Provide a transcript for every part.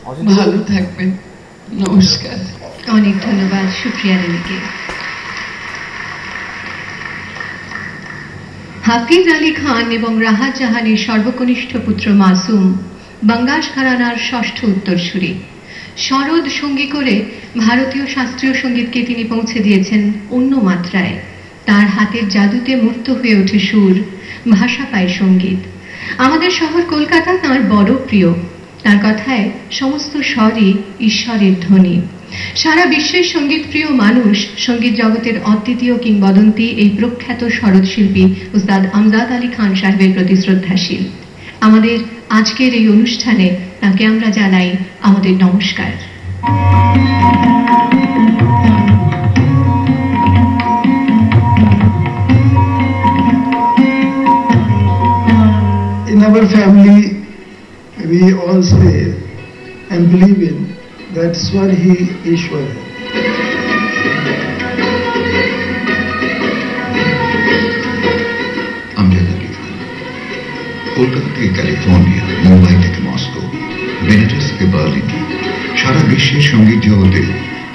ভালো থাকবেন। নমস্কার। অনেক ধন্যবাদ সুপ্রিয়া দেবীকে। হাফিজ আলী খান এবং রাহাত জাহানের সর্বকনিষ্ঠ পুত্র মাসুম বাঙ্গাস ঘরানার ষষ্ঠ উত্তরসূরি। সরোদ সঙ্গী করে ভারতীয় শাস্ত্রীয় সঙ্গীতকে তিনি পৌঁছে দিয়েছেন অন্য মাত্রায়। তার হাতের জাদুতে মূর্ত হয়ে ওঠে সুর, ভাষা পায় সঙ্গীত। আমাদের শহর কলকাতা তাঁর বড় প্রিয়। তার কথায় সমস্ত স্বরই ঈশ্বরের ধ্বনি। সারা বিশ্বের সঙ্গীত প্রিয় মানুষ, সঙ্গীত জগতের অদ্বিতীয় কিংবদন্তি এই প্রখ্যাত সরোদ শিল্পী উস্তাদ আমজাদ আলী খান সাহেবের প্রতি শ্রদ্ধাশীল। আমাদের আজকের এই অনুষ্ঠানে তাকে আমরা জানাই আমাদের নমস্কার। In our family, we all say and believe in that Swar Hi Ishwar. Amjad Ali Khan Kolkata থেকে ক্যালিফোর্নিয়া, মুম্বাই থেকে মস্কো, বেনারস থেকে বার্লিন, সারা বিশ্বের সঙ্গীত জগতে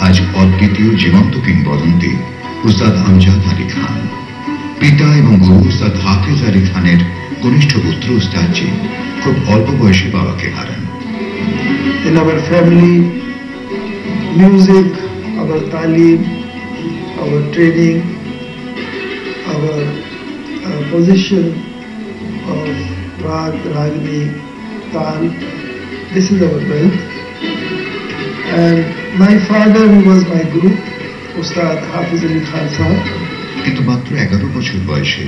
আজ অদ্বিতীয় জীবন্ত কিংবদন্তি উস্তাদ আমজাদ আলী খান। পিতা এবং গুরু উস্তাদ হাফিজ আলী খানের কনিষ্ঠ পুত্র উস্তাদজি খুব অল্প বয়সে বাবাকে হারান। In our family, music, our talim, our training, our position of rag, ragini, tal, this is our wealth. And my father, who was my guru, Ustad Hafiz Ali Khan Sahab. কিন্তু মাত্র 11 বছর বয়সে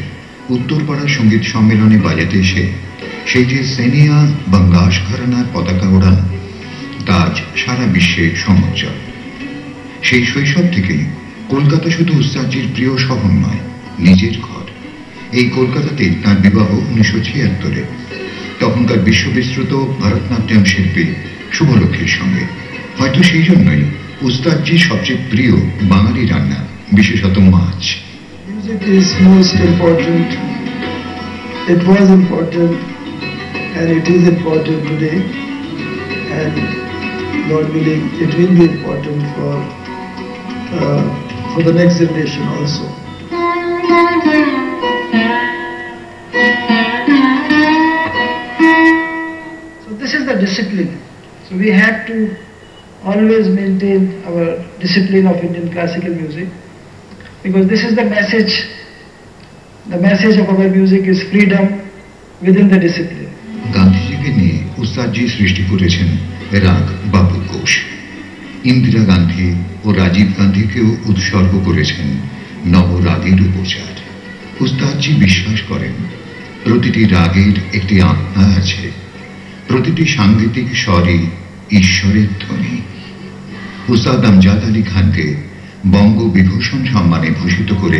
উত্তরপাড়ার সঙ্গীত সম্মেলনে বাজাতে এসে সেই যে সেনিয়া বাঙ্গাস ঘরানার পতাকা ওড়ান, তা আজ সারা বিশ্বে সমুজ্জ্বল। সেই শৈশব থেকেই কলকাতা শুধু উস্তাদজির প্রিয় শহর নয়, নিজের ঘর। এই কলকাতাতেই তাঁর বিবাহ 1976-এ তখনকার বিশ্ববিশ্রুত ভারতনাট্যম শিল্পী শুভলক্ষ্মীর সঙ্গে। হয়তো সেই জন্যই উস্তাদজির সবচেয়ে প্রিয় বাঙালি রান্না, বিশেষত মাছ। Music is most important. It was important and it is important today, and God willing it will be important for the next generation also. So this is the discipline. So we have to always maintain our discipline of Indian classical music, because this is the message. The message of our music is freedom within the discipline. গান্ধীজিকে নিয়ে উস্তাদজি সৃষ্টি করেছেন রাগ বাবু ঘোষ। ইন্দিরা গান্ধী ও রাজীব গান্ধীকেও উৎসর্গ করেছেন নবরাগের উপচার। উস্তাদজি বিশ্বাস করেন প্রতিটি রাগের একটি আত্মা আছে, প্রতিটি সাংগীতিক স্বরে ঈশ্বরের ধ্বনি। উস্তাদ আমজাদ আলী খানকে বঙ্গবিভূষণ সম্মানে ভূষিত করে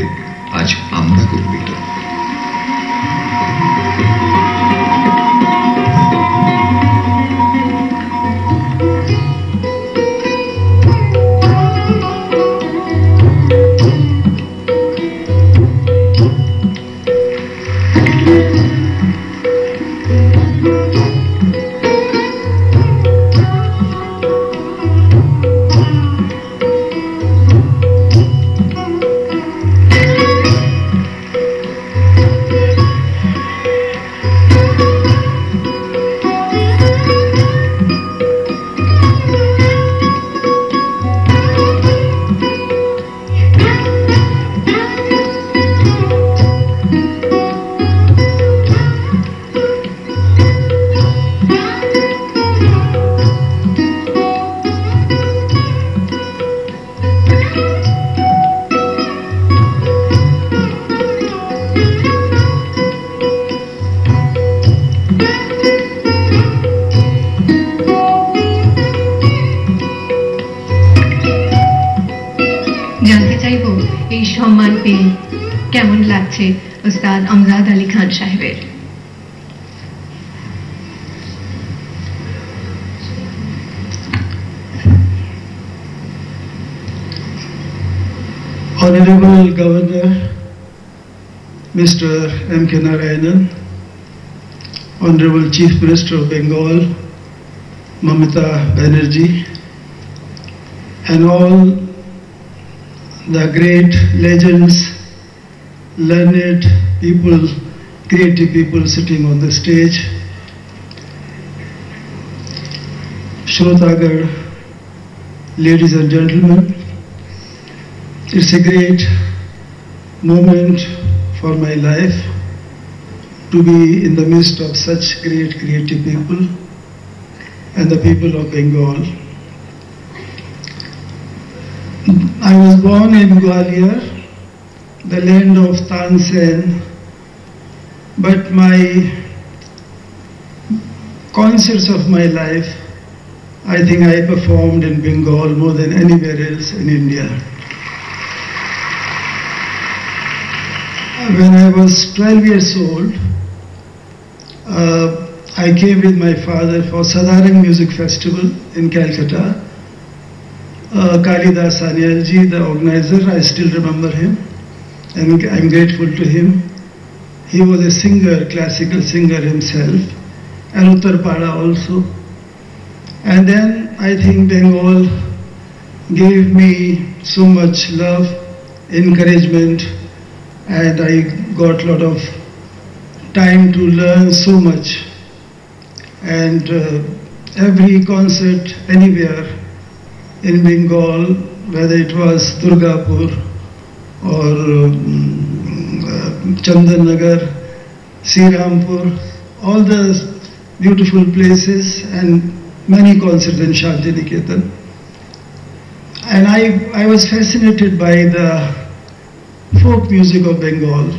আজ আমরা গর্বিত। সম্মান পেয়ে কেমন লাগছে উস্তাদ আমজাদ আলী খান সাহেবের? Honorable Governor, Mr. M.K. Narayanan, Honorable Chief Minister of Bengal, Mamata Banerjee, and all the great legends, learned people, creative people sitting on the stage. Shrotagar, ladies and gentlemen, it's a great moment for my life to be in the midst of such great creative people and the people of Bengal. I was born in Gwalior, the land of Tansen, but my concerts of my life, I think I performed in Bengal more than anywhere else in India. When I was 12 years old, I came with my father for Sadarang Music Festival in Calcutta. Kalidas Sanyalji, the organizer, I still remember him, and I'm grateful to him. He was a singer, classical singer himself, and Uttarpada also. And then I think Bengal gave me so much love, encouragement, and I got a lot of time to learn so much. And every concert anywhere in Bengal, whether it was Durgapur or Chandanagar, Srirampur, all the beautiful places, and many concerts in Shantiniketan. And I was fascinated by the folk music of Bengal,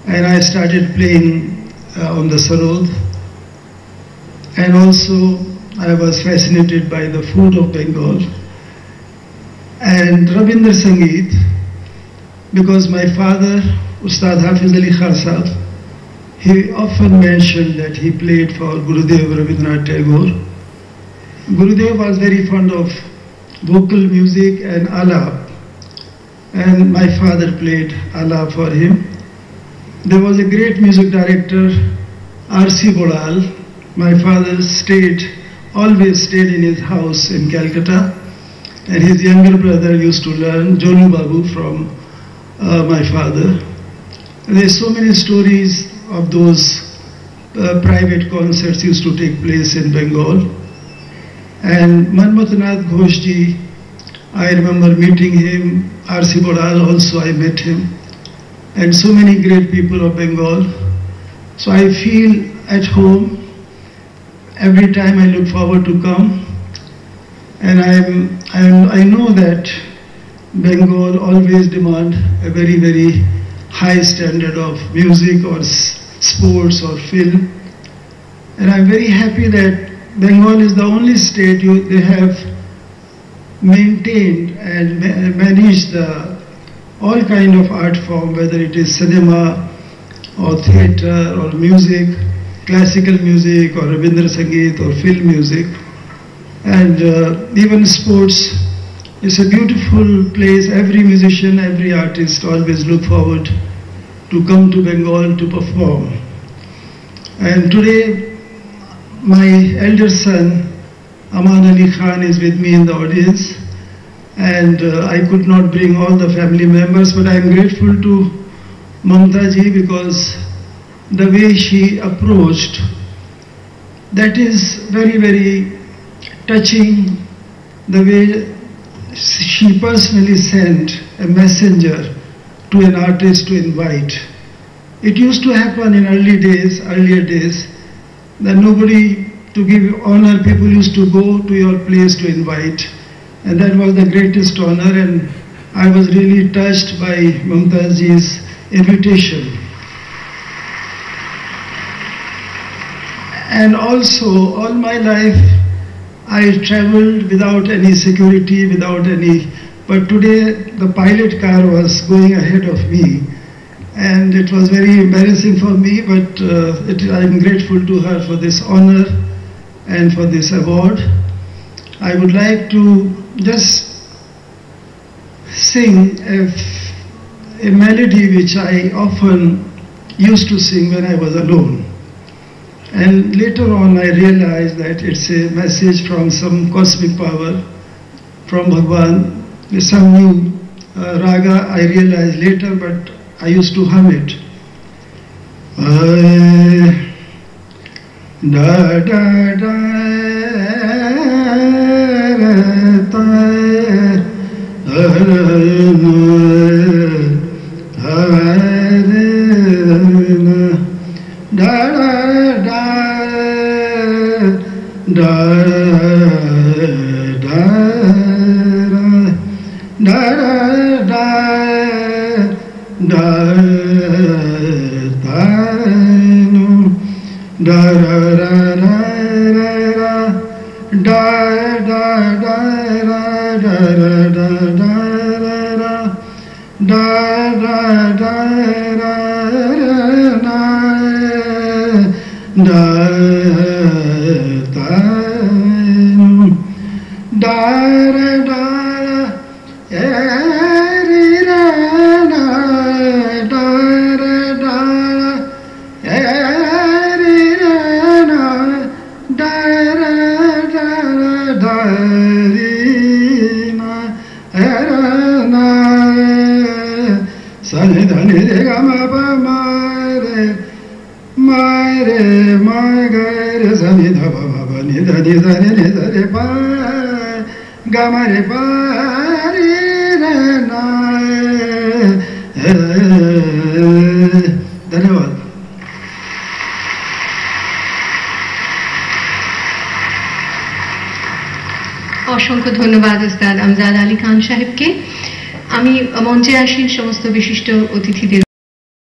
and I started playing on the sarod, and also I was fascinated by the food of Bengal and Rabindra Sangeet, because my father, Ustad Hafiz Ali Khan Sahab, he often mentioned that he played for Gurudev Rabindranath Tagore. Gurudev was very fond of vocal music and alap, and my father played alap for him. There was a great music director, R.C. Bodal. My father always stayed in his house in Calcutta, and his younger brother used to learn Jonu Babu from my father. And there's so many stories of those private concerts used to take place in Bengal. And Manmatnath Ghoshji, I remember meeting him. R.C. Bodal also, I met him. And so many great people of Bengal. So I feel at home. Every time I look forward to come. And I know that Bengal always demand a very, very high standard of music or sports or film. And I'm very happy that Bengal is the only state they have maintained and managed all kind of art form, whether it is cinema or theatre or music, classical music or Rabindra Sangeet or film music, and even sports. It's a beautiful place. Every musician, every artist always look forward to come to Bengal to perform. And today, my elder son, Aman Ali Khan, is with me in the audience, and I could not bring all the family members, but I am grateful to Mamta ji, because the way she approached, that is very, very touching. The way she personally sent a messenger to an artist to invite. It used to happen in earlier days, that nobody, to give honor, people used to go to your place to invite. And that was the greatest honor, and I was really touched by Mamta ji's invitation. And also, all my life, I traveled without any security, but today the pilot car was going ahead of me, and it was very embarrassing for me, but I'm grateful to her for this honor and for this award. I would like to just sing a melody which I often used to sing when I was alone. And later on I realized that it's a message from some cosmic power, from Bhagwan. Some new raga I realized later, but I used to hum it. Da da da ta धन्यवाद। অসংখ্য ধন্যবাদ ওস্তাদ আমজাদ আলী খান সাহেবকে। আমি মঞ্চে আসি সমস্ত বিশিষ্ট অতিথিদের